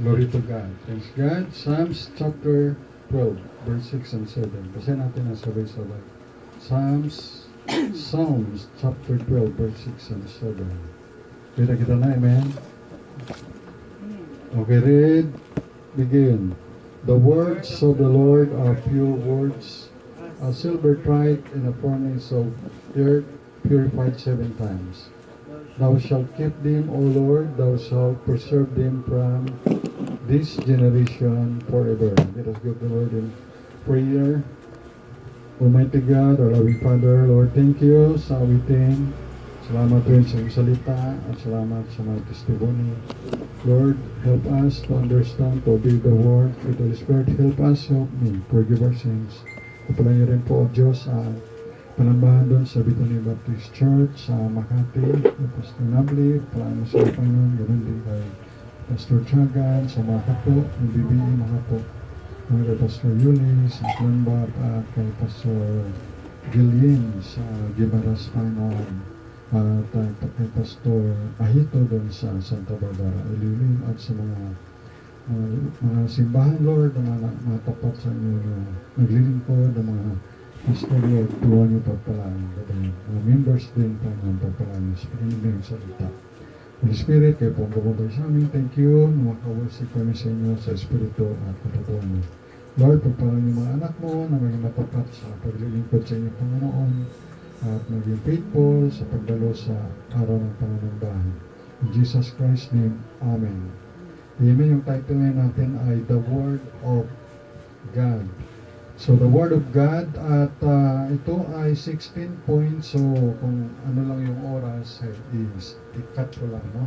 Glory to God. Praise God. Psalms chapter 12, verse 6 and 7. Basahin natin ang sabay-sabay. Psalms chapter 12, verse 6 and 7. Kita na, amen? Okay, read. Begin. The words of the Lord are pure words, a silver tried in a furnace of earth, purified 7 times. Thou shalt keep them, O Lord, thou shalt preserve them from this generation forever. Let us give the Lord in prayer. Almighty God, our loving Father, Lord, thank you sa awitin. Salamat rin sa iyong salita at salamat sa mga testimony. Lord, help us to understand, to obey the word. Through the Holy Spirit, help us, help me, forgive our sins. Kapalan niyo rin po, O Diyos, ang panambahan doon sa Bethany Baptist Church sa Makati, Pastor Nabli, paano sa Panginoon, ganoon din kay Pastor Tiagan, sa mga kapo, ng BBE mga kapo, kay Pastor Yulis, sa Clanbat, at kay Pastor Gillian sa Gibaras, Panginoon, at kay Pastor Ahito doon sa Santa Barbara, Ililin, at sa mga simbahan, Lord, na mga tapat sa inyo na naglilingkod, ng mga Pastor Lord, tuwa niyo pagpalaan, mga members din pa ng pagpalaan sa Panginoon sa salita. Holy Spirit, kayo po ang bumabay sa amin. Thank you. Makawasik kami sa inyo sa Espiritu at katotohanan mo. Lord, pagpalaan yung mga anak mo na maging matapat sa paglilingkod sa inyong Panginoon at maging faithful sa pagdalo sa araw ng pananambahan. In Jesus Christ's name, Amen. Amen. Yung title natin ay The Word of God. So, the Word of God, at ito ay 16 points. So, kung ano lang yung oras, is i-cut ko lang, no?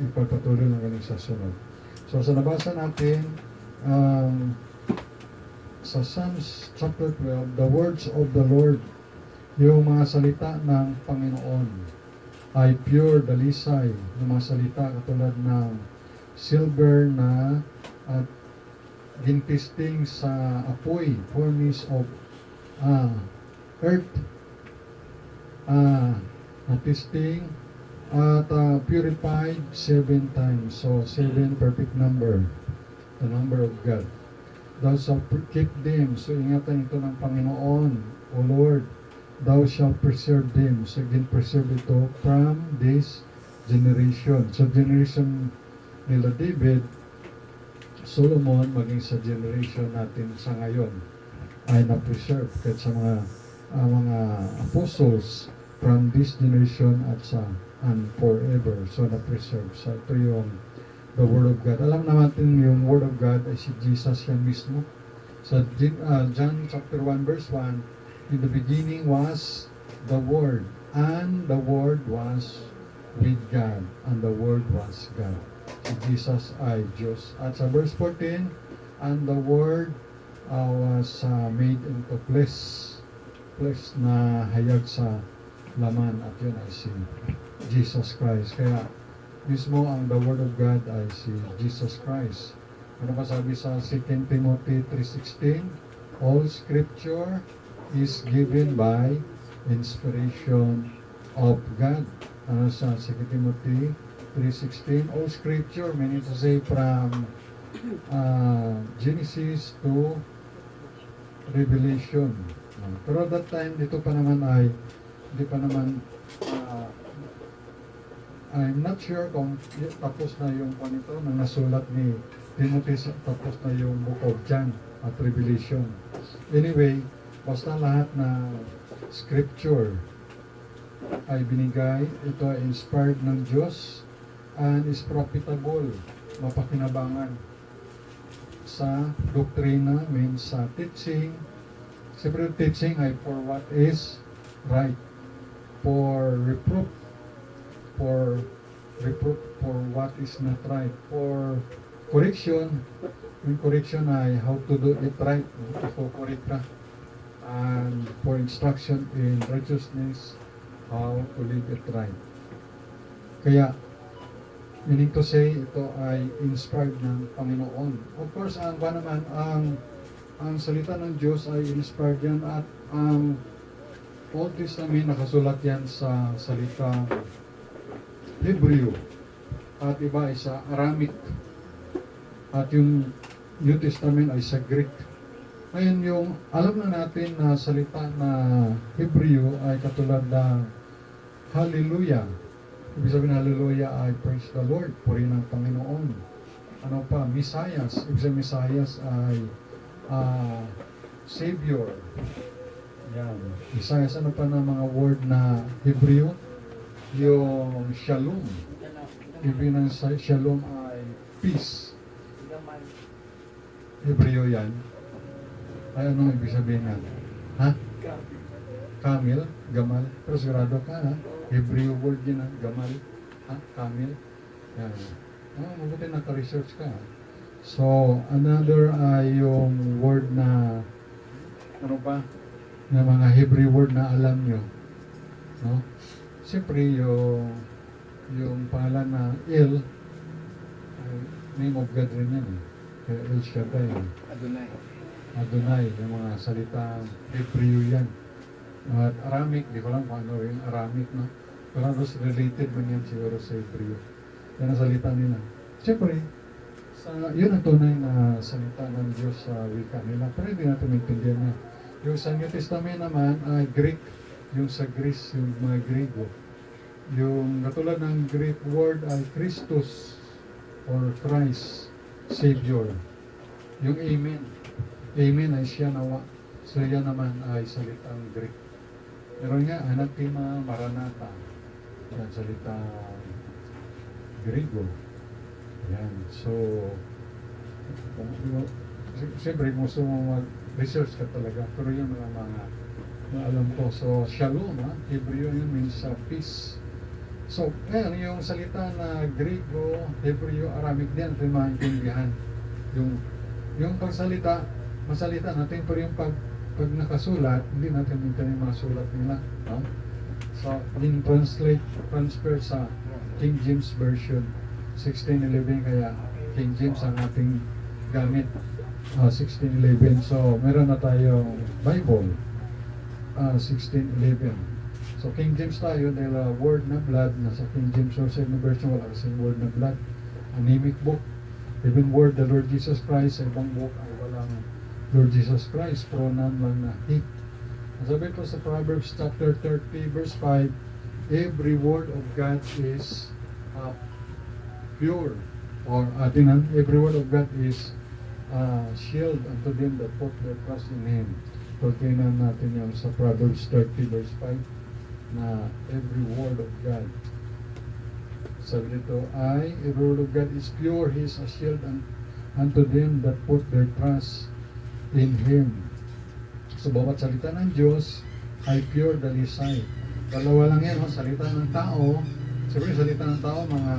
Ipagpatuloy lang galing sa sunod. So, sa nabasa natin, sa Psalms chapter 12, the words of the Lord, yung mga salita ng Panginoon, ay pure, dalisay, yung mga salita katulad ng silver na at gintisting sa apoy, furnace of earth, testing at purified 7 times. So 7 perfect number, the number of God. Thou shalt keep them. So ingatan ito ng Panginoon, O Lord, thou shalt preserve them. So again, preserve ito from this generation. So generation nila David, Solomon, maging sa generation natin sa ngayon, ay na-preserve kahit sa mga apostles from this generation at sa and forever. So na-preserve. So ito yung the Word of God. Alam natin yung Word of God ay si Jesus yan mismo. Sa John chapter 1 verse 1, in the beginning was the Word, and the Word was with God, and the Word was God. Si Jesus ay Diyos. At sa verse 14, and the Word was made into flesh na hayag sa laman, at yun ay si Jesus Christ. Kaya mismo ang the Word of God ay si Jesus Christ. Ano pa sabi sa 2 Timothy 3:16? All Scripture is given by inspiration of God. Ano sa 2 Timothy 3:16, all scripture, meaning to say from Genesis to Revelation. Pero that time, dito pa naman ay, hindi pa naman, I'm not sure kung tapos na yung panito na nasulat ni Timothy, tapos na yung Book of John at Revelation. Anyway, basta lahat na scripture ay binigay, ito ay inspired ng Diyos, and is profitable, mapakinabangan sa doktrina, means sa teaching. Siyempre, teaching ay for what is right, for reproof, for what is not right, for correction. Yung correction ay how to do it right, to correct ka, and for instruction in righteousness, how to live it right. Kaya meaning to say, ito ay inspired ng Panginoon. Of course, ang salita ng Diyos ay inspired yan, at ang Old Testament nakasulat yan sa salita Hebreo at iba ay sa Aramaic. At yung New Testament ay sa Greek. Ngayon yung alam na natin na salita na Hebreo ay katulad ng Hallelujah. Ibig sabihin Hallelujah ay praise the Lord, purihin ng Panginoon. Ano pa? Misayas. Ibig sabihin Misayas ay Savior. Yan. Misayas, ano pa na mga word na Hebreo? Yung Shalom. Ibig ng Shalom ay peace. Hebreo yan. Ay, anong ibig sabihin nga? Ha? Kamil? Gamal? Pero sigurado ka, ha? Hebreo word yun, ha? Gamal? Ha? Kamil? Yan. Mabuti naka-research ka, ha? So, another ay yung word na, ano pa? Na mga Hebrew word na alam nyo. No? Siyempre, yung pangalan na El, name of God rin yan, eh. Kaya El Shaddai. Adonai, yung mga salitang Hebrew yan. At Aramaic, di ko lang kung ano yung Aramaic, no? Pero halos related man yan siguro sa Hebrew. Yan ang salita nila. Siyempre, yun ang tunay na salita ng Diyos sa wika nila. Pero hindi natin maintindihan na. Yung sa New Testament naman ay Greek, yung sa Greece, yung mga Griego. Yung katulad ng Greek word ay Christus or Christ, Savior. Yung Amen. Amen ay siya nawa. So yan naman ay salitang Greek. Pero nga, anatima maranatha. Yan, salitang Griego. Yan. So, siyempre, gusto mo mag-research ka talaga. Pero yun mga alam ko. So, shalom, ha? Hebreo yun means peace. So, ngayon, yung salita na Griego, Hebreo, Aramaic din, ito yung maintindihan. Yung pagsalita, masalita natin, pero yung pag nakasulat, hindi natin maintindihan yung mga sulat nila. No? So, yung transfer sa King James Version, 1611, kaya King James ang ating gamit, 1611. So, meron na tayong Bible, 1611. So, King James tayo dahil word na blood, nasa King James Version, wala kasing word na blood. Anemic book. Even word, the Lord Jesus Christ, sa ibang book ay walang Lord Jesus Christ, pronoun lang na he. Sabi ko sa Proverbs chapter 30, verse 5, every word of God is pure. Or every word of God is shield unto them that put their trust in Him. So, tingnan natin yung sa Proverbs 30, verse 5, na every word of God. Sabi dito ay, every word of God is pure, He is a shield unto them that put their trust in Him. So, bawat salita ng Diyos ay pure dalisay. Dalawa lang yan, salita ng tao. Siyempre, salita ng tao, mga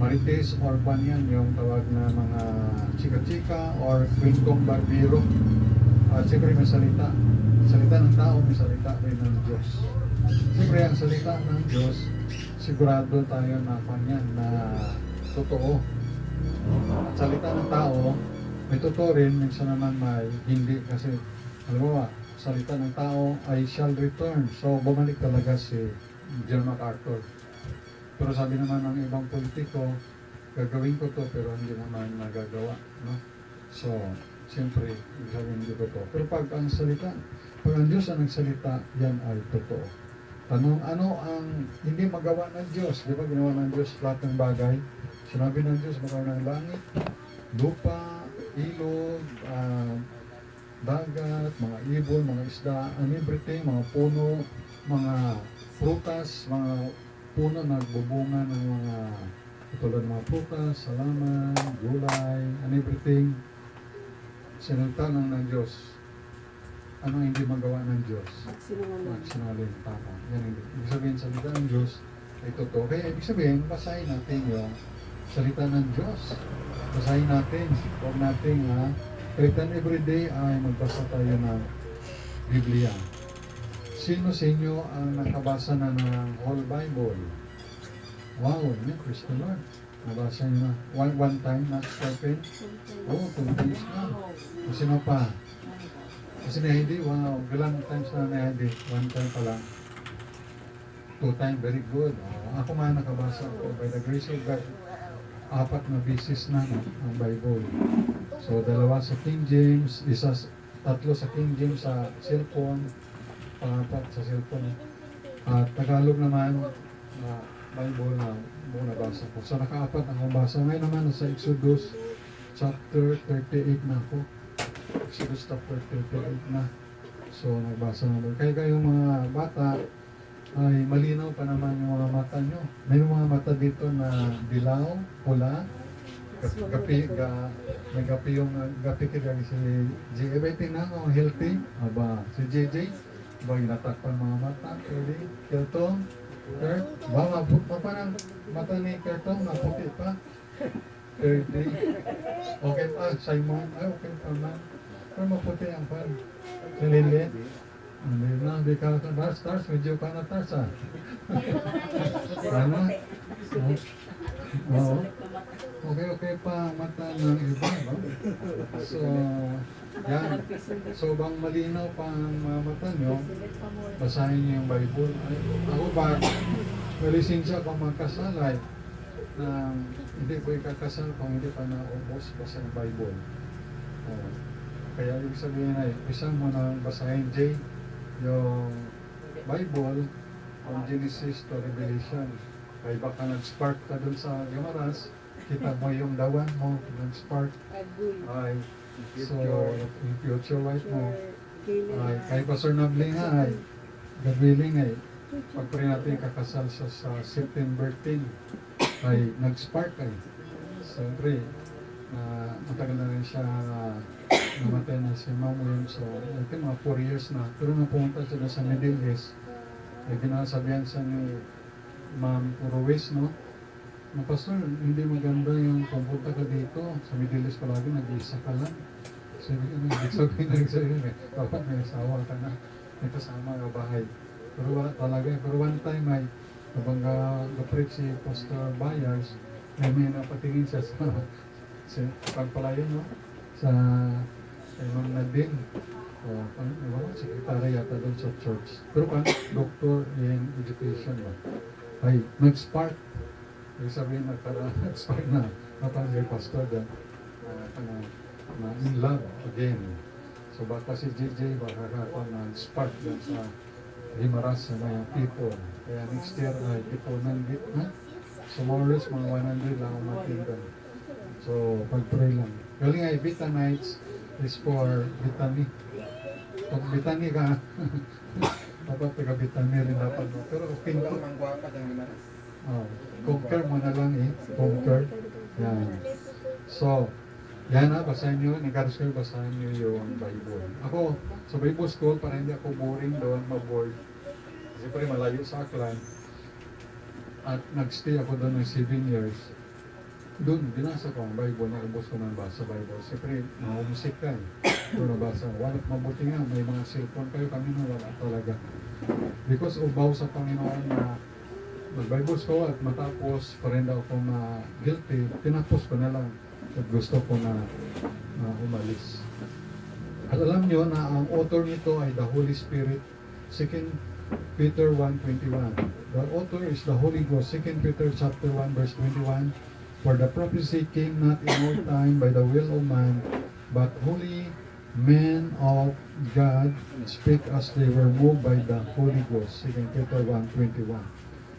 marites or panyan, yung tawag na mga chika-chika or kwentong barbero. At siyempre, may salita. Salita ng tao, may salita rin ng Diyos. Siyempre, ang salita ng Diyos, sigurado tayo na panyan na totoo. At salita ng tao, may totoo rin, minsan naman may hindi. Kasi, alam mo ba, salita ng tao ay shall return. So, bumalik talaga si John MacArthur. Pero sabi naman ng ibang politiko, gagawin ko to pero hindi naman nagagawa. No? So, siyempre, ibig sabihin hindi totoo. Pero pag ang salita, pag ang Diyos ang nagsalita, yan ay totoo. Tanong, ano ang hindi magawa ng Diyos? Di ba ginawa ng Diyos lahat ng bagay? Sinabi ng Diyos, magawa ng langit, lupa, ilog, dagat, mga ibon, mga isda, and everything, mga puno, mga prutas, mga puno na nagbubunga ng mga tulad ng mga prutas, salaman, gulay, and everything. Sinunta lang ng Diyos. Ano hindi magawa ng Diyos? Magsinungaling. Tama. Yan hindi. Ibig sabihin, salita ng Diyos ay totoo. Kaya ibig sabihin, basahin natin yung salita ng Diyos. Basahin natin. Huwag natin kahit everyday ay magbasa tayo ng Biblia. Sino sa inyo ang nakabasa na ng whole Bible? Wow, praise the Lord. Nabasa nyo na. One time, not spoken? Oh, 2 days na. Sino pa? Kasi na-hindi, wow, ilang times na na-hindi? 1 time pa lang. 2 time, very good. Ako man nakabasa ko by the grace of God. apat na bisis na no, ang Bible. So, dalawa sa King James, tatlo sa King James sa cellphone, pangapat sa cellphone. At Tagalog naman, na Bible na muna basa ko. So, nakaapat ang basa. Ngayon naman, sa Exodus chapter 38 na ako. Exodus chapter 38 na. So, nagbasa na doon. Kaya kayong mga bata, ay malinaw pa naman yung mga mata nyo. May mga mata dito na dilaw, pula, may gapi yung gapi kaya si JJ tingnan mo healthy. Aba, si JJ, ba inatakpan mga mata, pwede, Keltong, Kurt, ba mabut pa parang mata ni Keltong, naputi pa. 30. Okay pa, Simon, ay okay pa man. Pero maputi ang pan. Si Lilith, hindi na, di ka Tars, medyo ka na Tars ah. Ano? Oo. Okay pa mata ng iba, no? So, yan. So, bang malinaw pa ang mga mata nyo, basahin niyo yung Bible. Ay, ako ba, may lisensya pa magkasalay na hindi ko ikakasal kung hindi pa naubos basa ng Bible. Kaya ibig sabihin ay, isang mo na basahin, Jay, yung Bible from Genesis to Revelation. Kaya baka nag-spark ka dun sa Gemaras, kita mo yung dawan mo, nag-spark. Ay, so, yung future wife mo, ay, kay Pastor Nabling nga ay, God willing ay, pag-pray natin kakasal sa September 10, ay, nag-spark ay. Siyempre, matagal na rin siya namatay na si Ma'am William. So, I think mga 4 years na. Pero nung pumunta siya sa Middle East, ay ginasabihan siya ni Ma'am Ruiz, no? Na pastor, hindi maganda yung pumunta ka dito. Sa Middle East palagi, nag-iisa ka lang. So, nagsabihin, dapat may asawa ka na. May kasama ka bahay. Pero wala talaga. Pero one time ay, habang ga-preach si Pastor Bayers, ay may napatingin siya sa pagpalayan, no? Sa Imam Nadine. Sekretary yata doon sa church. Pero doctor in education ba? Ay, nag-spark. Ibig sabihin, nag-spark na. Napang si Pastor dyan. Na in love again. So baka si JJ, baka nag-spark dyan sa Himaras sa mga people. Kaya next year ay ipunan din. So more or less, mga 100 lang ang matindan. So, pag-pray lang. Galing ay Vitanites is for Vitani. Pag Vitani ka, dapat taga-Vitani rin dapat mo. Pero okay ka. Conquer mo na lang eh. Conquer. Yan. So, yan na, basahin nyo. Encourage kayo, basahin nyo yung Bible. Ako, sa Bible School, para hindi ako boring doon, ma-board. Siyempre, malayo sa Aklan. At nag-stay ako doon ng 7 years. Doon, binasa ko ang Bible, naubos ko ng basa Bible. Siyempre, mahumusik ka eh. Doon nabasa. Walang mabuti nga, may mga cellphone kayo, kami na wala talaga. Because ubaw sa Panginoon na mag-Bible ko at matapos pa rin daw ako guilty, tinapos ko na lang at gusto ko na umalis. At alam nyo na ang author nito ay the Holy Spirit, 2 Peter 1:21. The author is the Holy Ghost, 2 Peter chapter 1 verse 21. For the prophecy came not in old time by the will of man, but holy men of God speak as they were moved by the Holy Ghost. 2 Peter 1:21.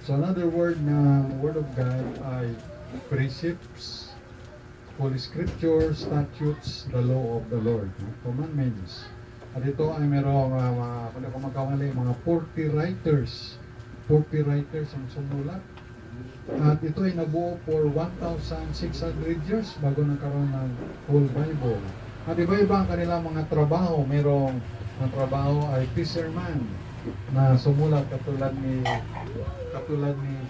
So another word na word of God ay precepts, Holy Scripture, statutes, the law of the Lord, commandments. At ito ay merong kung ako magkawali, mga 40 writers. 40 writers ang sumulat. At ito ay nabuo for 1,600 years bago nagkaroon ng whole Bible. At iba-iba ang kanilang mga trabaho. Merong ang trabaho ay fisherman na sumulat katulad ni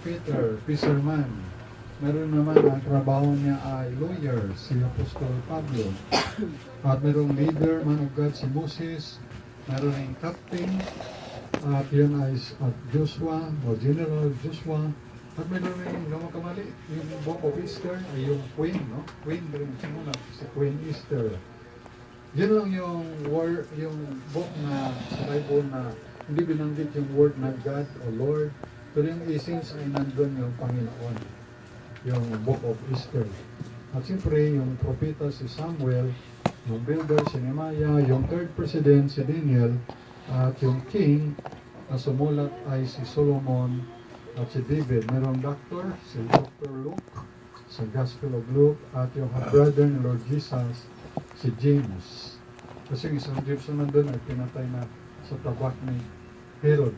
Peter, fisherman. Meron naman ang trabaho niya ay lawyer, si Apostol Pablo. At merong leader, man of God, si Moses. Meron yung captain, at yun ay Joshua, o General Joshua. At meron rin, hindi naman kamali, yung Book of Esther ay yung Queen, no? Queen rin simulat, si Queen Esther. Yun lang yung word, yung book na sa Bible na hindi binanggit yung word na God o Lord. Pero yung essence ay nandun yung Panginoon. yung Book of Esther. At siyempre, yung propeta si Samuel, yung builder si Nehemiah, yung third president si Daniel, at yung king na sumulat ay si Solomon at si David. Merong doctor, si Dr. Luke, sa Gospel of Luke, at yung brother ni Lord Jesus, si James. Kasi yung isang James na nandun ay pinatay na sa tabak ni Herod.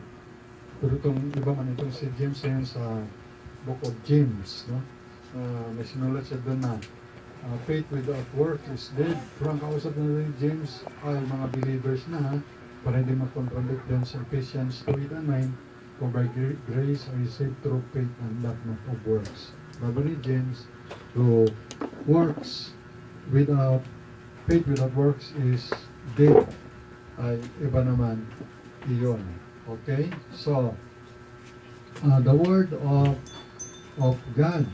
Pero itong iba man itong si James yan sa Book of James, no? May sinulat siya doon na faith without work is dead. Pero ang kausap na rin James ay mga believers na, ha? Para hindi mag-contradict din sa Ephesians 2:8-9, for by grace are you saved through faith and that not of works. Sabi ni James, so works without faith without works is dead. Ay iba naman iyon. Okay? So, the Word of God.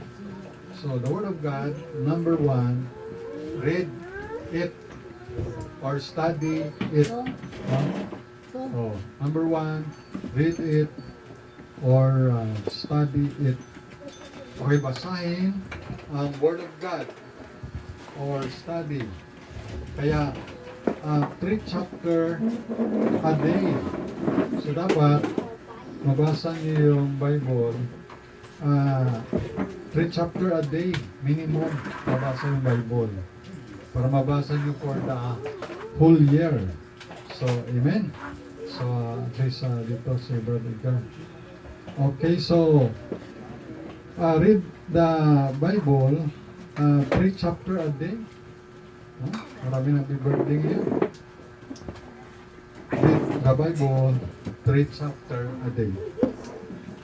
So, the Word of God, number 1, read it or study it. Number 1, read it or study it. Okay, basahin ang Word of God or study. Kaya, 3 chapter a day. So, dapat mabasa niyo yung Bible 3 chapter a day minimum mabasa yung Bible para mabasa niyo for the whole year. So, amen. So, at least dito si Brother God. Okay, so read the Bible 3 chapter a day. Marami nang birthday ngayon. Read the Bible 3 chapter a day.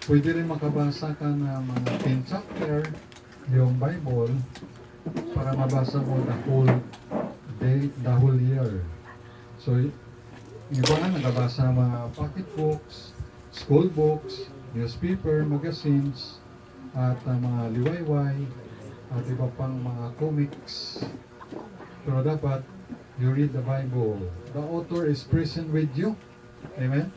Pwede rin makabasa ka ng mga 10 chapter yung Bible para mabasa mo the whole day, the whole year. So, iba nga nagabasa ng mga pocket books, school books, newspaper, magazines, at mga liwayway, at iba pang mga comics. Pero dapat, you read the Bible. The author is present with you. Amen?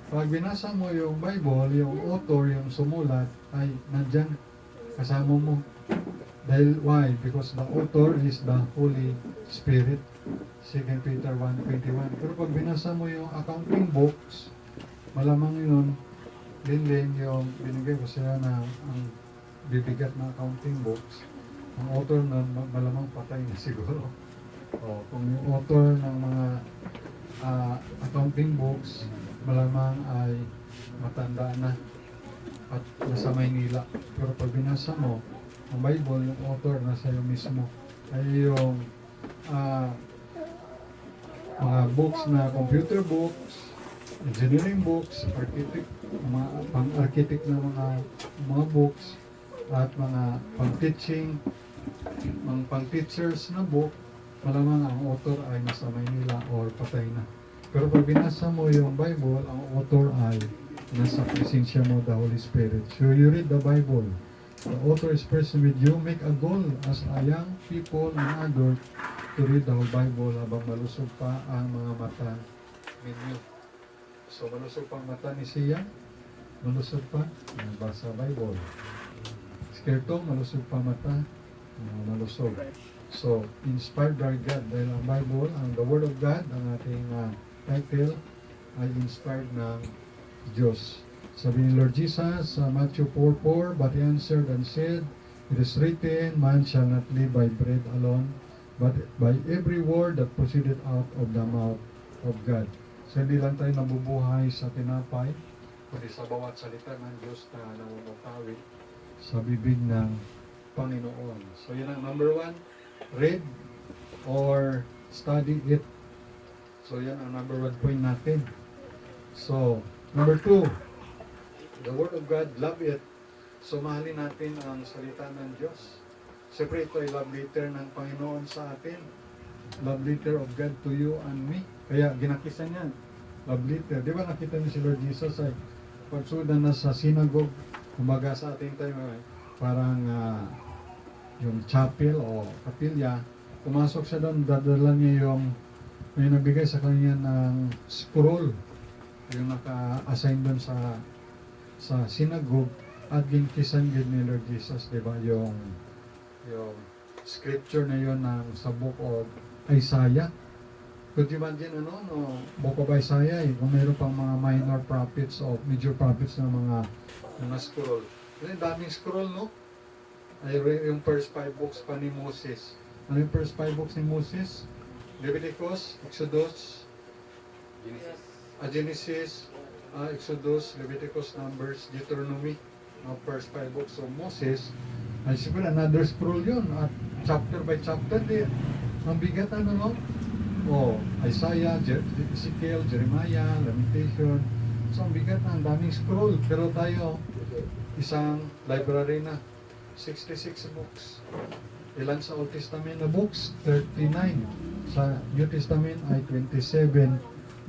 Pag binasa mo yung Bible, yung author, yung sumulat, ay nandyan kasama mo. Dahil, why? Because the author is the Holy Spirit. 2 Peter 1:21. Pero pag binasa mo yung accounting books, malamang yun, din yung binigay ko sila na ang bibigat na accounting books. Ang author na malamang patay na siguro. Kung yung author ng mga accounting books, malamang ay matanda na at nasa Maynila. Pero pag binasa mo ang Bible, yung author nasa iyo mismo. Ay yung mga books na computer books, engineering books, mga pang-architect na mga books, at mga pang-teaching, mga pang-teachers na book, malamang ang author ay nasa Maynila or patay na. Pero pag binasa mo yung Bible, ang author ay nasa presensya mo, the Holy Spirit. So you read the Bible. The author is present with you. Make a goal as a young people and adult to read the whole Bible habang malusog pa ang mga mata ninyo. So malusog pa ang mata ni Siya, malusog pa, nabasa Bible. Skirtong, malusog pa mata, malusog. So, inspired by God. Dahil ang Bible, ang the Word of God, ang ating title, ay inspired ng Diyos. Sabi ni Lord Jesus sa Matthew 4:4, but he answered and said, it is written, man shall not live by bread alone, but by every word that proceeded out of the mouth of God. So, hindi lang tayo nabubuhay sa tinapay, kundi sa bawat salita ng Diyos na namumutawi sa bibig ng Panginoon. So, yun ang number 1. Read or study it. So, yan ang number 1 point natin. So, number 2, the Word of God, love it. So, mahalin natin ang salita ng Diyos. Siyempre, ito ay love letter ng Panginoon sa atin. Love letter of God to you and me. Kaya, ginakisan yan. Love letter. Di ba nakita niyo si Lord Jesus ay pagsudan na sa synagogue, kumaga sa ating tayo, parang yung chapel o kapilya, pumasok siya doon, dadala niya yung may nagbigay sa kanya ng scroll, yung naka-assign doon sa synagogue, at ginkisan gid ni Lord Jesus, di ba, yung scripture na yon ng sa book of Isaiah. Could you imagine, no, book of Isaiah, kung mayroon pang mga minor prophets o major prophets ng mga scroll. Yung daming scroll, no? Ay, yung first 5 books pa ni Moses. Ano yung first 5 books ni Moses? Leviticus, Exodus, Genesis, Exodus, Leviticus, Numbers, Deuteronomy, first 5 books of Moses. Ay siguro another scroll yun, at chapter by chapter din. Ang bigat, no? Isaiah, Ezekiel, Jeremiah, Lamentation. So ang bigat na, ang daming scroll. Pero tayo, isang library na, 66 books. Ilan sa Old Testament na books? 39. Sa New Testament ay 27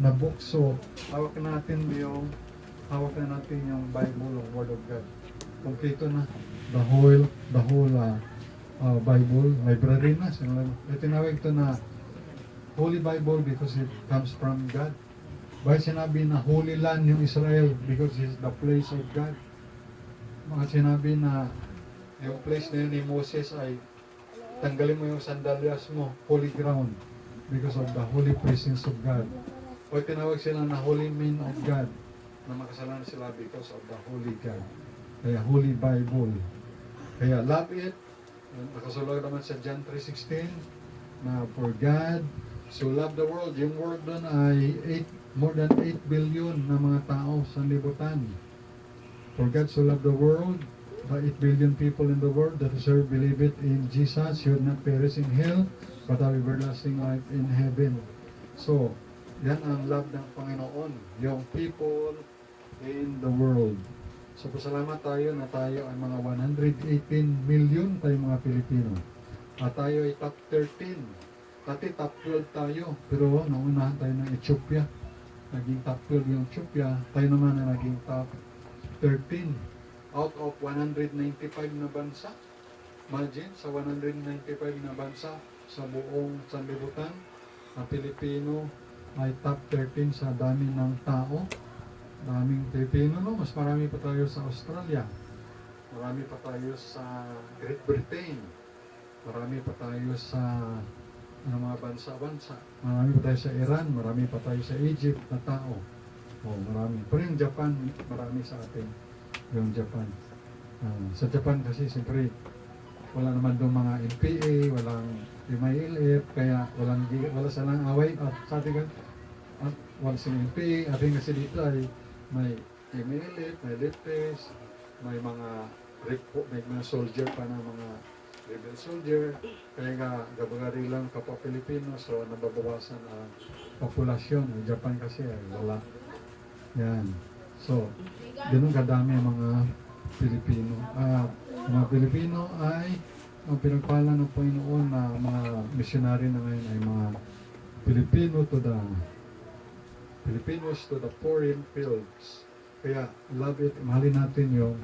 na books. So, hawak na natin yung Bible o Word of God. Kompleto na. The whole Bible library na. Tinawag ito na Holy Bible because it comes from God. Bakit sinabi na Holy Land yung Israel? Because it's the place of God. Bakit sinabi na yung place na yun ni Moses ay tanggalin mo yung sandalyas mo, holy ground, because of the holy presence of God. O tinawag sila na holy men of God, na makasalanan sila because of the holy God. Kaya Holy Bible. Kaya love it. Nakasulog naman sa John 3:16 na for God so love the world. Yung world doon ay more than 8 billion na mga tao sa libutan. For God so loved the world, the 8 billion people in the world that deserve believe it in Jesus should not perish in hell, but have everlasting life in heaven. So, yan ang love ng Panginoon, yung people in the world. So, pasalamat tayo na tayo ay mga 118 million tayong mga Pilipino. At tayo ay top 13. Dati top 12 tayo, pero naunahan tayo ng Ethiopia. Naging top 12 yung Ethiopia, tayo naman na naging top 13. Out of 195 na bansa. Imagine, sa 195 na bansa sa buong sanlibutan, ang Pilipino ay top 13 sa dami ng tao. Daming Pilipino, no? Mas marami pa tayo sa Australia. Marami pa tayo sa Great Britain. Marami pa tayo sa mga bansa-bansa. Marami pa tayo sa Iran. Marami pa tayo sa Egypt na tao. Marami. Pero yung Japan, marami sa atin. Yung Japan. Sa Japan kasi siyempre wala naman doon mga NPA, walang MILF, kaya wala silang away at sa atin at wala silang NPA. Atin kasi dito ay may MILF, may leftist, may mga soldier pa na mga rebel soldier, kaya nga gabagari lang kapwa Pilipino, so nababawasan ang populasyon. Ang Japan kasi ay wala. Yan. So, ganun kadami ang mga Pilipino. Mga Pilipino ay ang pinagpala ng Panginoon na mga missionary na ngayon ay mga Filipinos to the foreign fields. Kaya, love it. Mahalin natin yung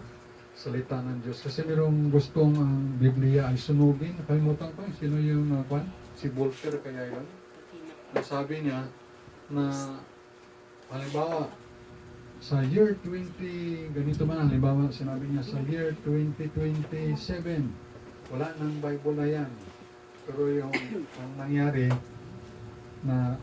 salita ng Diyos. Kasi mayroong gustong ang Biblia ay sunugin. Nakalimutan ko, sino yung si Voltaire kaya yun? Sabi niya na halimbawa, sa year 20, ganito man, halimbawa sinabi niya sa year 2027, wala nang Bible na yan. Pero ang nangyari na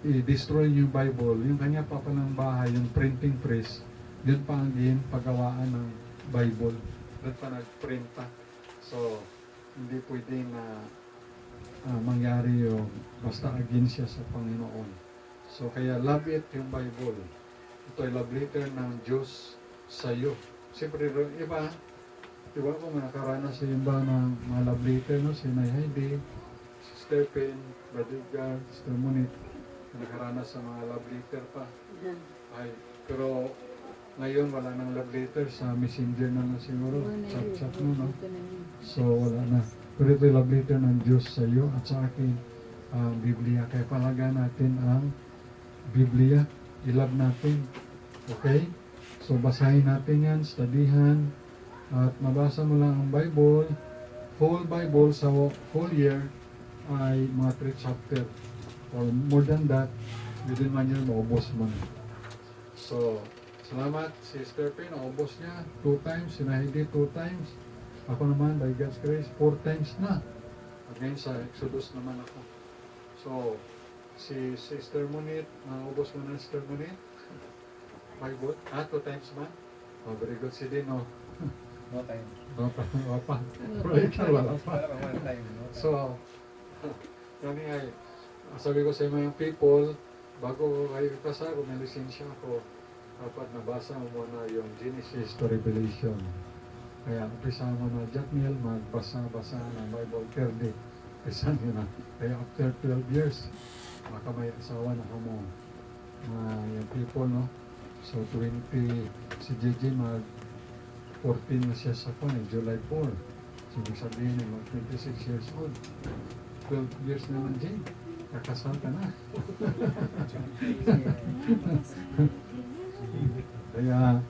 i-destroy yung Bible, yung kanya pa palang bahay, yung printing press, yun pa ang pagawaan ng Bible. Doon pa nagprinta. So, hindi pwede na mangyari yung basta against siya sa Panginoon. So, kaya love it yung Bible. Ito ay love letter ng Diyos sa iyo. Siyempre, iba kung nakaranas sa iba ng mga love letter, no? Si Nay Heidi, si Stephen, Brother God, Sister Monique, nakaranas sa mga love letter pa. Ay, pero ngayon wala nang love letter, sa messenger na siguro, chat no? So, wala na. Pero ito ay love letter ng Diyos sa iyo at sa akin, ang Biblia. Kaya palagaan natin ang Biblia. I-love natin. Okay? So, basahin natin yan, studyhan, at mabasa mo lang ang Bible. Whole Bible sa whole year ay mga 3 chapter. Or more than that, within 1 year, maubos mo na. So, Salamat, Sister Pin, naubos niya 2 times, si Nahidi 2 times. Ako naman, by God's grace, 4 times na. At ngayon sa Exodus naman ako. So, si Sister Munit, naubos mo na Sister Munit? Bible? 2 times man? Oh, very good. Si Dino. No time. No pa, wala pa. Wala pa. One time. No time. So, yan ay, sabi ko sa mga people, bago kayo ikasal, kung may lisensya ako, dapat nabasa mo muna yung Genesis to Revelation. Kaya umpisa mo na Jatmiel, magbasa-basa ng Bible per day. Umpisa nyo na. Kaya after 12 years, baka may asawa na ka mo. Yung people, no? So 20, si JJ mag 14 na siya sa July 4. So ibig sabihin mag 26 years old. 12 years naman, Jay. Kakasal ka na. Kaya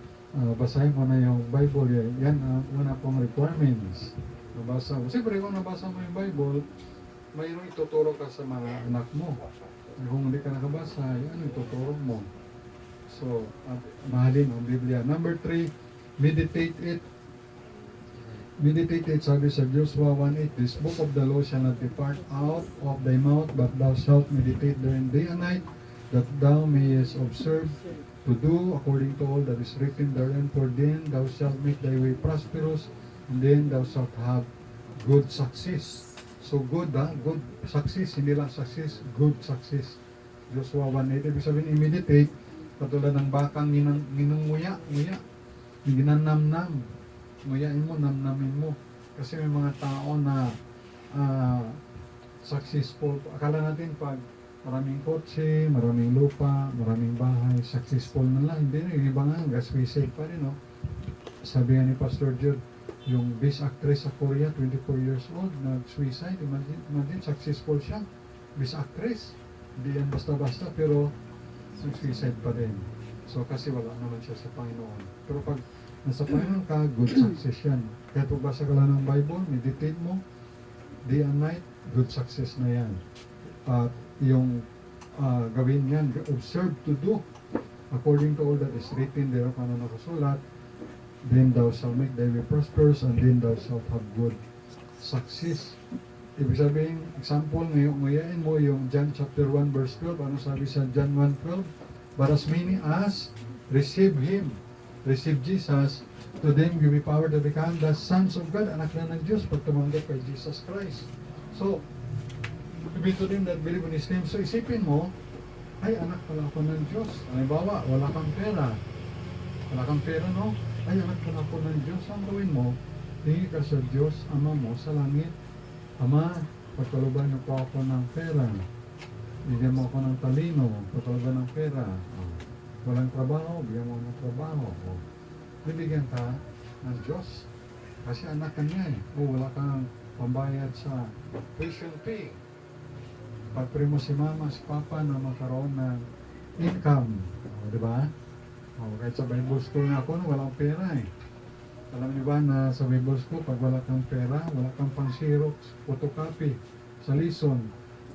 basahin mo na yung Bible. Yan ang una pong requirements. Nabasa mo. Siyempre kung nabasa mo yung Bible, mayroong ituturo ka sa mga anak mo. Kung hindi ka nakabasa, yan ituturo mo. So, mahalin ang Biblia. Number 3, meditate it. Meditate it, sabi sa Joshua 1:8, this book of the law shall not depart out of thy mouth, but thou shalt meditate therein day and night, that thou mayest observe to do according to all that is written therein, for then thou shalt make thy way prosperous, and then thou shalt have good success. So good, good success, hindi lang success, good success. Joshua 1:8, ibig sabihin i-meditate, katulad ng bakang ginunguya, ginanamnam, nguyain mo, namnamin mo. Kasi may mga tao na successful. Akala natin pag maraming kotse, maraming lupa, maraming bahay, successful na lang. Hindi na, yung iba nga, gaswisig pa rin, no? Sabi nga ni Pastor Jude, yung best actress sa Korea, 24 years old, nag-suicide. Imagine, successful siya. Best actress. Hindi yan basta-basta, pero nag-suicide pa rin. So, kasi wala naman siya sa Panginoon. Pero pag nasa Panginoon ka, good success yan. Kaya pagbasa ka lang ng Bible, meditate mo, day and night, good success na yan. At yung gawin yan, observe to do according to all that is written there, paano nakasulat, then thou shalt make thy way prosperous, and then thou shalt have good success. Ibig sabihin, example, ngayon mo yung John chapter 1 verse 12, ano sabi sa John 1:12? But as many as receive Him, receive Jesus, to them give me power to become the sons of God, anak na ng Diyos, pag tumanggap kay Jesus Christ. So, be to them that believe in His name. So, isipin mo, ay, anak pala ako ng Diyos. Halimbawa, wala kang pera. Wala kang pera, no? Ay, anak pala ako ng Diyos. Ang gawin mo, hingi ka sa Diyos, Ama mo, sa langit. Ama, pagkaluban niyo po ako ng pera. Bigyan mo ako ng talino, pagkaluban ng pera. Walang trabaho, bigyan mo ng trabaho. Bibigyan ka ng Diyos. Kasi anak ka niya eh. Wala kang pambayad sa tuition fee. Pag-pray mo si mama, si papa na magkaroon ng income. Di ba? Kahit sa Bible school na ako, walang pera eh. Alam niyo ba na sa Bible school, pag wala kang pera, wala kang pang-xerox, photocopy sa lesson.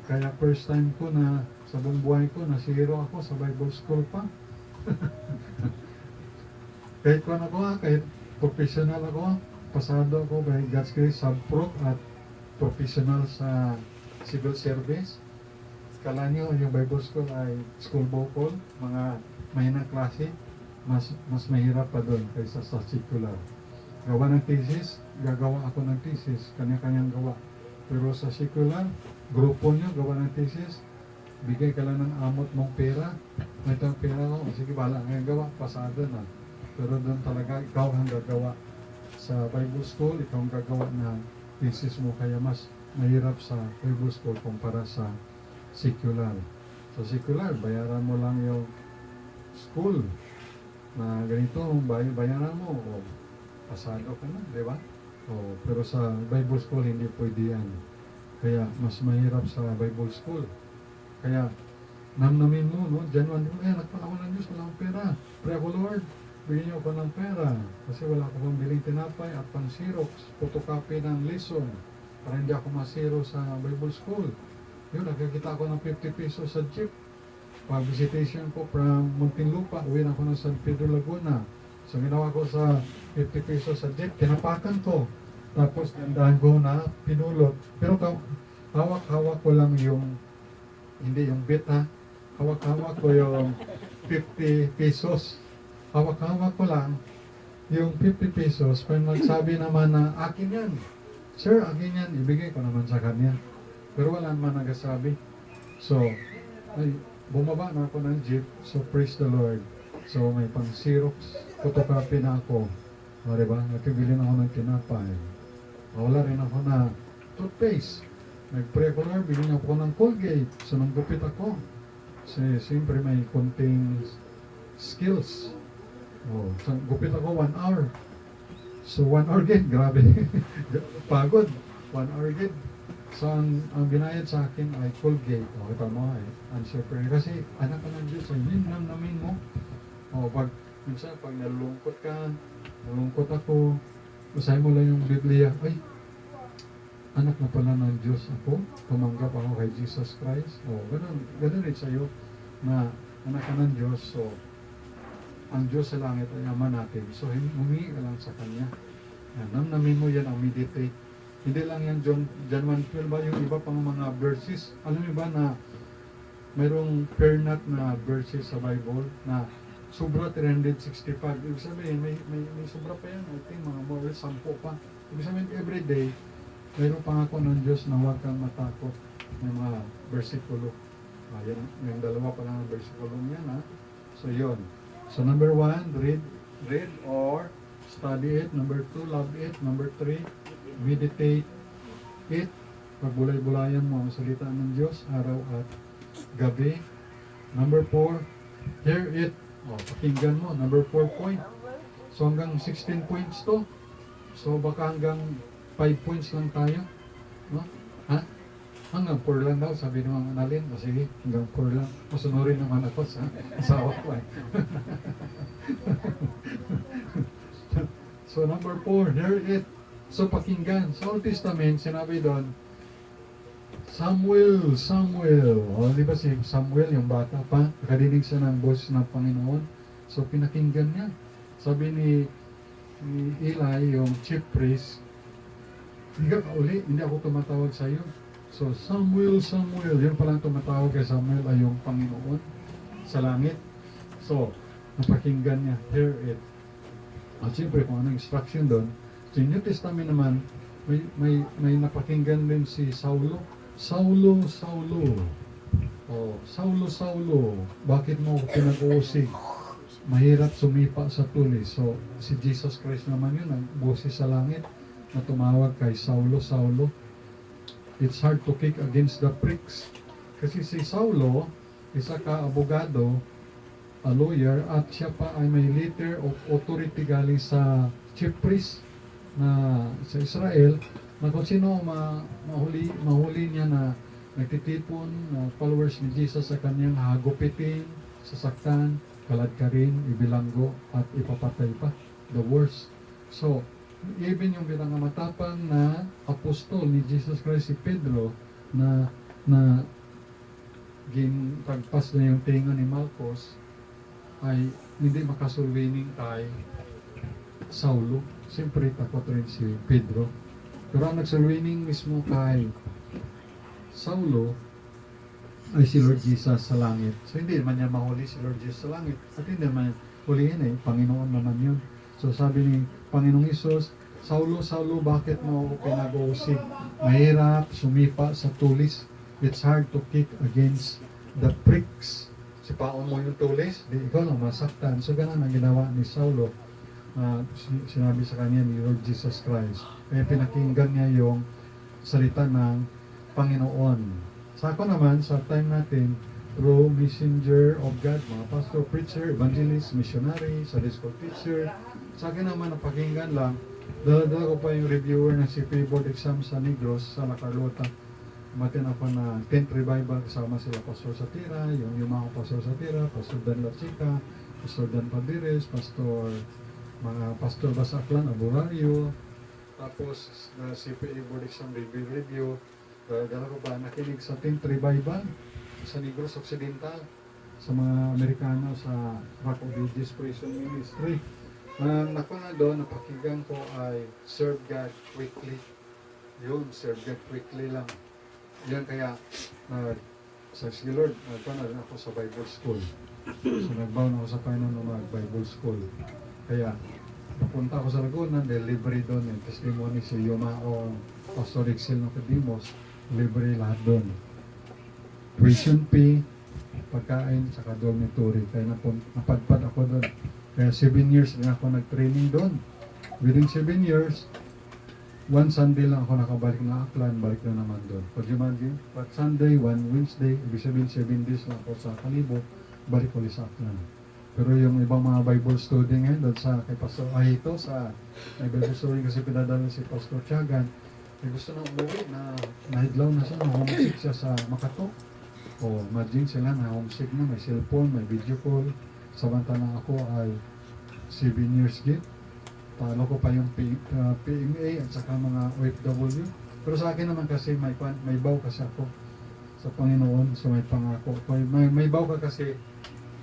Kaya first time ko na sa buong buhay ko, na-zero ako sa Bible school pa. Kahit ko kahit professional ako, pasado ako by God's grace, sub-prof at professional sa civil service. Kala nyo yung Bible school ay school vocal, mga mahinang klase, mas mahirap pa doon kaysa sa secular. Gawa ng thesis, gagawa ako ng thesis, kanya-kanyang gawa. Pero sa secular, grupo nyo, gawa ng thesis, bigay ka lang ng amot mong pera, may itong pera ko, sige bala ngayon gawa, pasado na. Pero doon talaga, ikaw ang gagawa. Sa Bible school, ikaw ang gagawa ng thesis mo, kaya mas mahirap sa Bible school kumpara sa secular. Sa secular, bayaran mo lang yung school na ganito, bayaran mo, o pasado ka na, di ba? Pero sa Bible school, hindi pwede yan. Kaya mas mahirap sa Bible school. Kaya, namnamin mo, no? January, nagpala ako ng Diyos, wala akong pera. Pray ako, Lord, bigyan niyo ako ng pera. Kasi wala ako pang biling tinapay at pang xerox, photocopy ng lesson, para hindi ako masiro sa Bible school. Yun, nagkakita ako ng 50 pesos sa jeep. Pag-visitation ko from Muntinlupa, uwi na ako ng San Pedro Laguna. So ginawa ko sa 50 pesos sa jeep, tinapakan ko. Tapos nandahan ko na pinulot. Pero hawak-hawak ko lang yung, hindi yung bit ha. Hawak-hawak ko yung 50 pesos. Hawak-hawak ko lang yung 50 pesos. Pag nagsabi naman na akin yan, sir, akin yan, ibigay ko naman sa kanya. Pero wala naman nagasabi. So, ay, bumaba na ako ng jeep. So, praise the Lord. So, may pang Xerox, photocopy na ako. O, diba? Nakibili na ako ng tinapay. Wala rin ako na toothpaste. Nag-pray ko, Lord, bigyan ako ng Colgate. So, nang gupit ako. So, siyempre may konting skills. Oh, so, gupit ako 1 hour. So, 1 hour din, grabe. Pagod. 1 hour din. So, ang binayad sa akin ay Colgate. O, kita mo ay answer prayer. Kasi, anak ka ng Diyos, ay yun lang namin mo. O, minsan, pag nalulungkot ka, nalulungkot ako, basahin mo lang yung Biblia, ay, anak na pala ng Diyos ako, tumanggap ako kay Jesus Christ. O, ganun rin sa'yo, na anak ka ng Diyos, so, ang Diyos sa langit ay Ama natin. So, humingi ka lang sa Kanya. Namnamin mo yan ang meditate. Hindi lang yan John 1:12 ba, yung iba pang mga verses. Alam niyo ba na mayroong per not na verses sa Bible na sobra 365. Ibig sabihin, may sobra pa yan. I think mga more or less 10 pa. Ibig sabihin, every day, mayroong pangako ng Diyos na huwag kang matakot ng mga versikulo. Yan, yung dalawa pa lang ang versikulo yan, ha? So, yun. So, number 1, read or study it. Number 2, love it. Number 3, meditate it. Pagbulay-bulayan mo ang salita ng Diyos, araw at gabi. Number 4, hear it. O, pakinggan mo. Number 4 point. So, hanggang 16 points to. So, baka hanggang 5 points lang tayo. No? Ha? Hanggang 4 lang daw, sabi ng mga analin. O sige, hanggang 4 lang. Masunurin naman ako sa asawa ko eh. So, number 4, hear it. So, pakinggan. Sa Old Testament, sinabi doon, Samuel. O, di ba si Samuel, yung bata pa, nakadinig siya ng boses ng Panginoon. So, pinakinggan niya. Sabi ni Eli, yung chief priest, hindi ka uli, hindi ako tumatawag sa iyo. So, Samuel, yun palang tumatawag kay Samuel ay yung Panginoon sa langit. So, napakinggan niya, hear it. At siyempre, kung anong instruction doon, sa New Testament naman, may napakinggan din si Saulo. Saulo. Oh, Saulo, bakit mo ako pinag-uusig? Mahirap sumipa sa tulis. So, si Jesus Christ naman yun, ang boses sa langit, na tumawag kay Saulo. It's hard to kick against the pricks. Kasi si Saulo, isa ka abogado, a lawyer, at siya pa ay may letter of authority galing sa chief priest na sa Israel, na kung sino mahuli niya na nagtitipon na followers ni Jesus sa kanyang hagupitin, sasaktan, kaladkarin, ibilanggo, at ipapatay pa. The worst. So, even yung pinangamatapang na apostol ni Jesus Christ, si Pedro, na ginpagpas na yung tinga ni Malchus, ay hindi makasulwining kay Saulo. Siyempre, takot rin si Pedro. Pero ang nagsulwining mismo kay Saulo ay si Lord Jesus sa langit. So, hindi naman niya mahuli si Lord Jesus sa langit. At hindi naman hulihin Panginoon naman yun. So, sabi ni Panginoong Isus, Saulo, bakit mo ako pinag-uusig? Mahirap sumipa sa tulis. It's hard to kick against the pricks. Sipaon mo yung tulis, di ikaw lang masaktan. So, ganun ang ginawa ni Saulo. Sinabi sa kanya ni Lord Jesus Christ. Kaya pinakinggan niya yung salita ng Panginoon. Sa ako naman, sa time natin, through messenger of God, mga pastor, preacher, evangelist, missionary, Sunday school teacher, sa akin naman napakinggan lang, dala ko pa yung reviewer ng CPA Board Exam sa Negros, sa La Carlota. Umatin ako na 10th revival, kasama sila Pastor Satira, yung mga Pastor Satira, Pastor Dan Lachica, Pastor Dan Padires, mga Pastor Basaklan, Aburario, tapos CPA Board Exam Review. Dala ko ba nakinig sa 10th revival sa Negros Occidental. sa mga Amerikano sa Rock of Ages Prison Ministry. Ang nakuna doon, napakinggan ko ay serve God quickly. Yun, serve God quickly lang. Yan kaya, sa sige Lord, nagpana rin ako sa Bible School. So nagbaon ako sa Panginoon ng Bible School. Kaya, napunta ako sa Laguna, dahil libre doon. Yung testimony si Yumao, Pastor Excel ng Kadimos, libre lahat doon. Tuition fee, pagkain, saka dormitory. Kaya napadpad ako doon. Kaya 7 years din ako nag-training doon. Within 7 years, one Sunday lang ako nakabalik na Aklan, balik na naman doon. Could you imagine? But Sunday, one Wednesday, ibig sabihin 7 days lang ako sa Kalibo, balik ulit sa Aklan. Pero yung ibang mga Bible study ngayon, doon sa kay Pastor Ahito, sa may Bible study kasi pinadala si Pastor Tiagan, may gusto na umuwi na nahidlaw na siya, homesick siya sa Makato. O imagine sila na homesick na, may cellphone, may video call. Samantalang ako ay 7 years git. Paano ko pa yung PMA at saka mga OFW. Pero sa akin naman kasi may baw kasi ako sa Panginoon. So may pangako. May baw ka kasi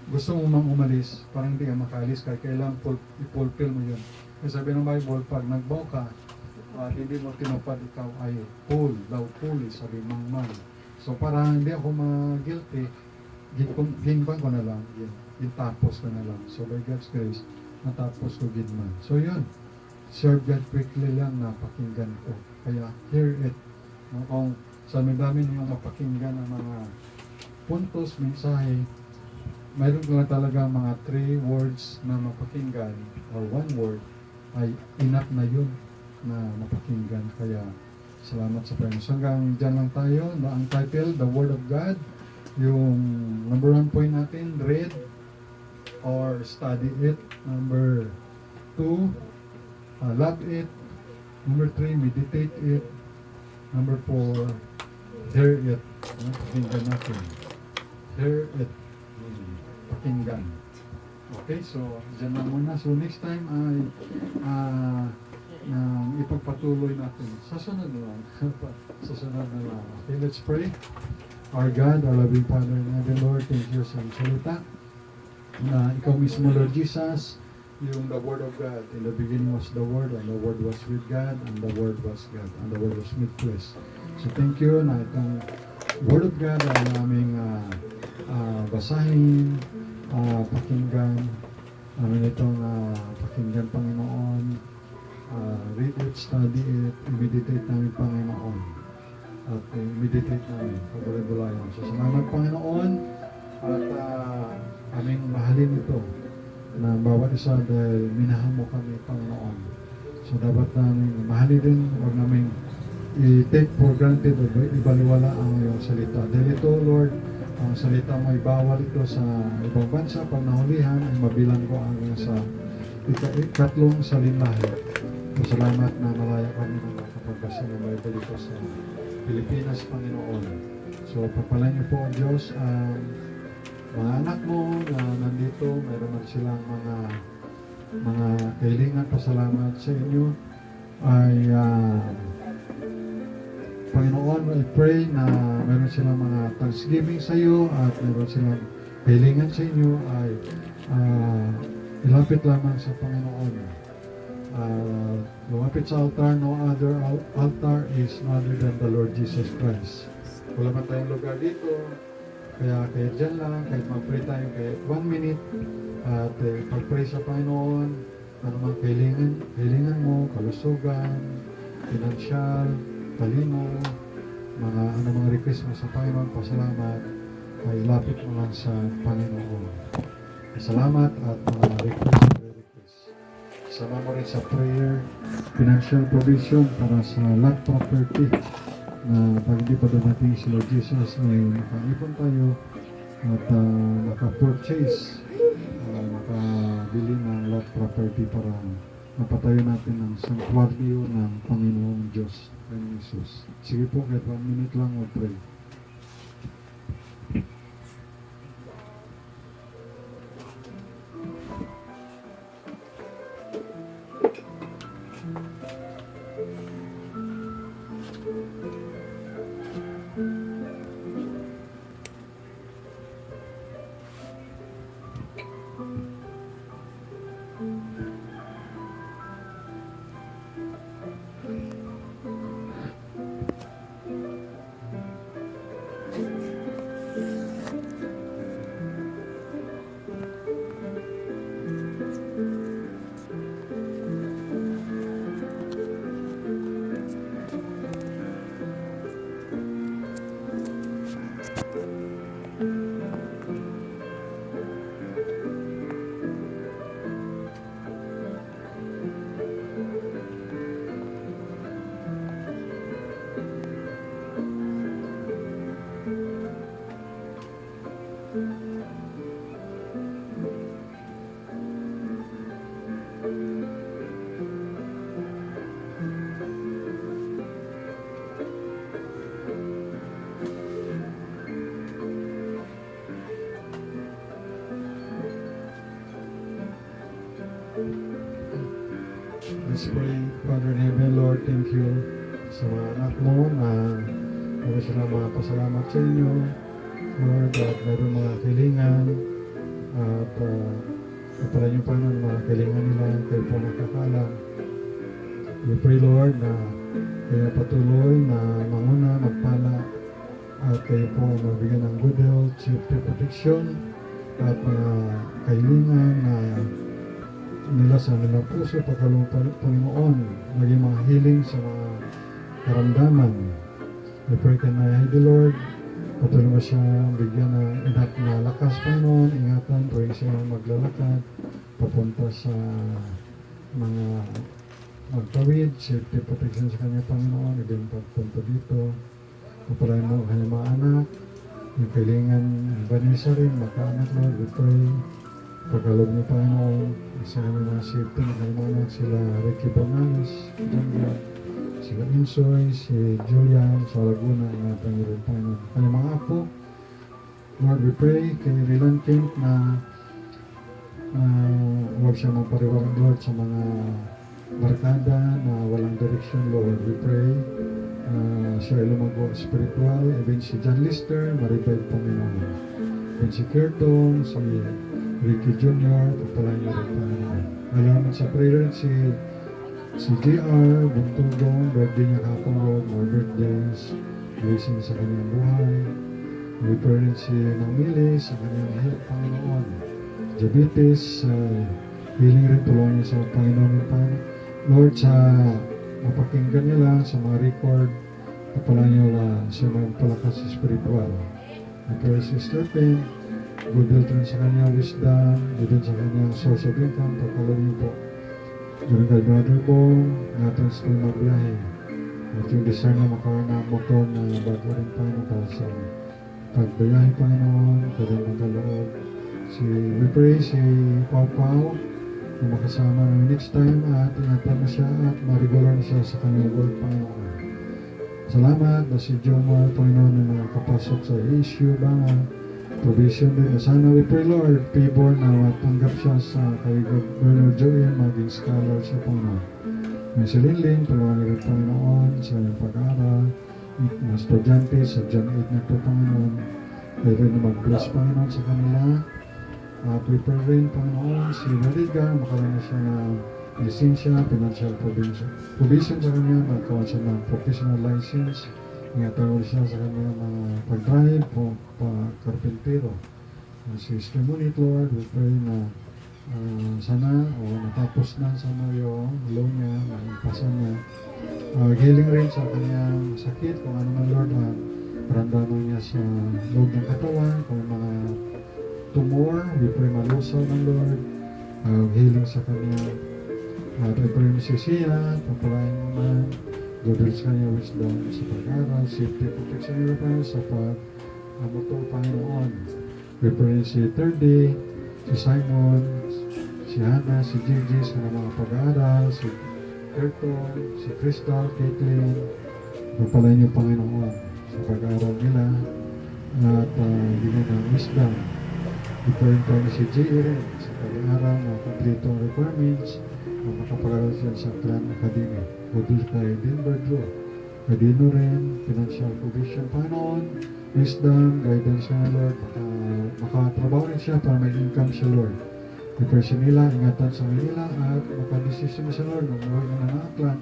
gusto mo mang umalis, parang hindi ka makaalis kaya kailangan i-fulfill mo yun. Kasi sabi ng Bible, pag nagbaw ka, hindi mo tinupad, ikaw ay full, daw fully, sabi mang. So para hindi ako ma-guilty, ginban ko na lang, gintapos ko na lang. So by God's grace, natapos ko ginman. So yun, serve God quickly lang na pakinggan ko. Kaya hear it. No? Kung sa dami niyong mapakinggan ang mga puntos, mensahe, mayroon ko na talaga mga 3 words na mapakinggan or 1 word ay enough na yun na mapakinggan. Kaya salamat sa Panginoon. So hanggang dyan lang tayo. Ang title, The Word of God. Yung number 1 point natin, read or study it. Number 2, love it. Number 3, meditate it. Number 4, hear it. Pakinggan natin. Hear it. Pakinggan. Okay, so dyan lang muna. So next time ay ipagpatuloy natin. Sasunod na lang. Sasunod na lang. Okay, let's pray. Our God, our loving Father in heaven, Lord, thank you sa salita na ikaw mismo, Lord Jesus, yung the Word of God. In the beginning was the Word, and the Word was with God, and the Word was God, and the Word was made flesh. So thank you na itong Word of God ay aming basahin, pakinggan, namin itong pakinggan, Panginoon, read it, study it, meditate namin, Panginoon, at meditate namin, pagulay-gulayan. So salamat, Panginoon, at aming mahalin ito na bawat isa dahil minahal mo kami, Panginoon. So dapat namin mahalin din, huwag namin i-take for granted o ibaliwala ang iyong salita. Dahil ito, Lord, ang salita mo ay bawal ito sa ibang bansa. Pag nahulihan ay mabilang ko ang sa ikatlong salinlahi. So salamat na malaya kami ng makapagbasa ng Bible dito sa Pilipinas, Panginoon. So pagpalan niyo po ang Diyos ang mga anak mo na nandito, mayroon man silang mga kailangan. Pasalamat sa inyo ay Panginoon, I pray na mayroon silang mga thanksgiving sa iyo at mayroon silang kailangan sa inyo ay ilapit lamang sa Panginoon. Lumapit sa altar, no other altar is other than the Lord Jesus Christ. Wala man tayong lugar dito, kaya kahit dyan lang, kahit mag-pray tayo, kahit 1 minute, at pag-pray sa Panginoon, ano mang kailangan mo, kalusugan, financial, talino, mga request mo sa Panginoon, pasalamat, ay lapit mo lang sa Panginoon. Salamat at mga request. Sama mo rin sa prayer, financial provision para sa lot property na pag hindi pa dumating si Lord Jesus ay nakaipon tayo at naka-purchase, nakabili ng lot property para mapatayo natin ang sanctuaryo ng Panginoong Diyos ng Jesus. Sige po, kahit 1 minute lang o pray. Let's pray. Father in heaven, Lord, thank you sa mga anak mo na meron silang mga pasalamat sa inyo. Lord, at meron mga kilingan at pala niyo pa ng mga kilingan nila kayo po nakakalam. We pray, Lord, na kayo patuloy na manguna, magpala at kayo po mabigyan ng good health, safety, protection at mga kahilingan na nila sa nilang puso, pagkaloob Panginoon, maging mga healing sa mga karamdaman. We pray ka na, the Lord, patuloy mo siya bigyan ng enough na lakas, Panginoon, ingatan, tuwing siya maglalakad, papunta sa mga magtawid, safety protection sa kanya, Panginoon, ibig pagpunta dito, papalain mo ang kanyang mga anak, yung kailangan, Vanessa rin, makaanak, Lord, we pray, pagkaloob niyo, Panginoon, sa kanyang mga safety, nakalimanan sila Ricky Bernales, Jumbo, sila Insoy, si Julian, sa Laguna, ingatan niyo rin, Panginoon. Kanyang mga apo, Lord, we pray, kay Rilan King na huwag siya magpariwalang, Lord, sa mga barkada na walang direksyon, Lord. We pray, siya ay lumago spiritual, even si John Lister, ma-revive, Panginoon. Even si Kirtong, si Ricky Jr., pagpalain niyo rin, Panginoon. Alaman sa prayer si JR, Buntugong, birthday niya kapong, Lord, more birthdays, blessing sa kanyang buhay. We pray rin si Namili sa kanyang health, Panginoon. Diabetes, healing rin, tulungan niya sa Panginoon yung Lord, sa mapakinggan nila, sa mga record, pagpalain niyo na siya magpalakas sa spiritual. We pray si Stephen, good health rin sa kanyang wisdom, good din sa kanyang source of income, pagpalain niyo po. Doon kay Brother Bong, natin sa magbiyahe. At yung design na makaroon ng motor na bago rin Panginoon para sa pagbiyahe, Panginoon, kaya magkaloob. We pray si Pau Pau na makasama namin next time at ingatan mo siya at ma-regular na siya sa kanyang work, Panginoon. Salamat na si Jomar, Panginoon, na nakapasok sa issue, banga, provision din. Sana we pray, Lord, favor na matanggap siya sa kay Brother Joey, maging scholar siya, Panginoon. May si Linlin, tulungan rin, Panginoon, sa iyong pag-aaral, mga estudyante sa John 8 na ito, Panginoon. Kaya rin na mag-bless, Panginoon, sa kanila. At we pray rin, Panginoon, si Nariga, makaroon na siya na lisensya, financial provision sa kanya, magkaroon siya ng professional license, ingatan siya sa kanya mga pag-drive, pa-karpentero. Si Stemonit, Lord, we pray na sana o natapos na sa yung loan niya, maipasan niya. Healing rin sa kanyang sakit, kung ano man, Lord, maramdaman niya sa loob ng katawan, kung mga tumor, we pray malusaw ng Lord, healing sa kanya. We pray mo si Sia, papalain mo man, good sa kanya wisdom sa pag-aral, safety, protection nila pa sa pag-motor, Panginoon. We pray si Thursday, si Simon, si Hannah, si Gigi sa mga pag-aaral, si Erton, si Crystal, Caitlin, papalain niyo, Panginoon, sa pag-aaral nila at bigyan ng wisdom. Iparin pa si J.A. rin sa pag-aaral na complete ang requirements na makapag-aaral siya sa Clan Academy. Budol kay Denver Drew. Kadino rin, financial provision, Panginoon, wisdom, guidance siya, Lord. Makatrabaho rin siya para may income siya, Lord. Ipray siya nila, ingatan sa Manila at makadesisyon na siya, Lord, ng buhay na nangaklan.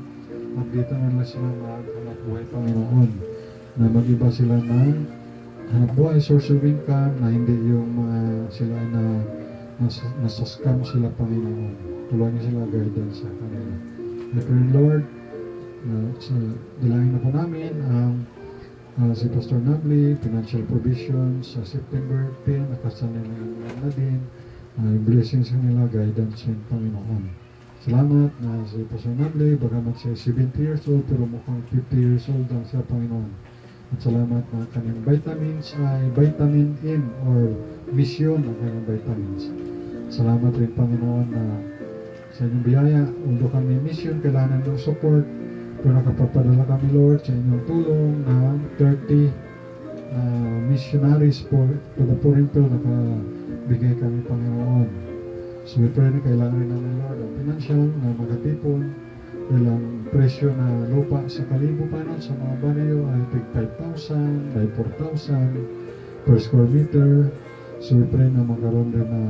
At dito na lang sila maghanap buhay, Panginoon, na mag-iba sila ng hanap buhay, source of income, na hindi yung mga sila na nasa scam sila, Panginoon. Tulungan niyo sila, guidance sa kanila. I pray, Lord, sa dalangin na po namin ang si Pastor Nabli, financial provision sa September 10, nakasanay na din, yung blessings nila, guidance ng Panginoon. Salamat na si Pastor Nabli, bagamat siya 70 years old, pero mukhang 50 years old ang siya, Panginoon. At salamat na kanyang vitamins ay vitamin in or mission ang kanyang vitamins. Salamat rin, Panginoon, na sa inyong biyaya, although kami mission, kailangan ng support, pero nakapapadala kami, Lord, sa inyong tulong na 30 missionaries to the foreign field, nakabigay kami, Panginoon. So we pray na kailangan rin namin, Lord, ang financial na magatipon, ilang presyo na lupa sa Kalibo, Panginoon, sa mga baryo ay tig 5,000, by 4,000 per square meter. So we pray na magkaroon din na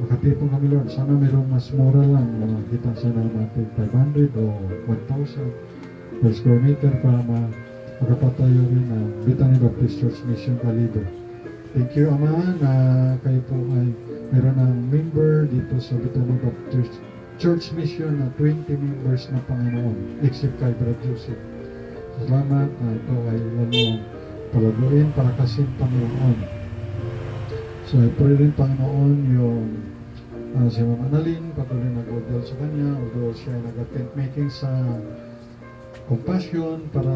makatipon kami, Lord. Sana mayroong mas mura lang, makita sana natin 500 o 1,000 per square meter para makapatayo rin na Bethany Baptist Church Mission Kalibo. Thank you, Ama, na kayo po ay meron ng member dito sa Bethany Baptist Church Mission na 20 members na, Panginoon, except kay Brad Joseph. Salamat na ito ay lalong palaguin para kasin, Panginoon. So I pray rin, Panginoon, yung si Mama Nalin, patuloy nag-odel sa kanya, although siya nag-tent making sa Compassion para